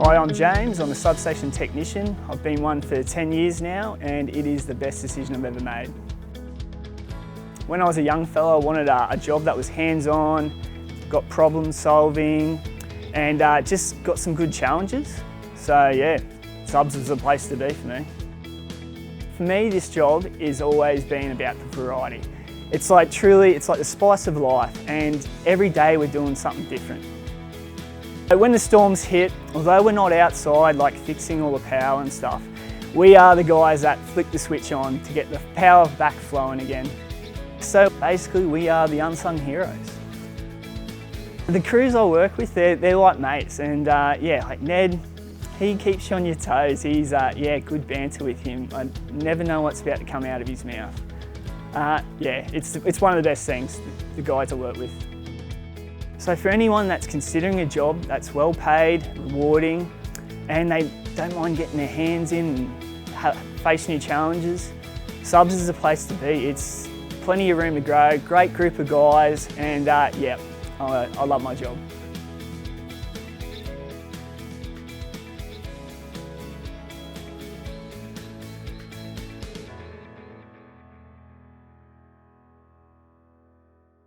Hi, I'm James. I'm a substation technician. I've been one for 10 years now and it is the best decision I've ever made. When I was a young fella, I wanted a job that was hands-on, got problem solving and just got some good challenges. So yeah, subs is the place to be for me. For me, this job has always been about the variety. It's like the spice of life and every day we're doing something different. When the storms hit, although we're not outside like fixing all the power and stuff, we are the guys that flick the switch on to get the power back flowing again. So basically we are the unsung heroes. The crews I work with, they're like mates and yeah, like Ned, he keeps you on your toes. He's yeah, good banter with him. I never know what's about to come out of his mouth. Yeah, it's one of the best things, the guys I work with. So for anyone that's considering a job that's well paid, rewarding, and they don't mind getting their hands in and face new challenges, subs is a place to be. It's plenty of room to grow, great group of guys, and yeah, I love my job.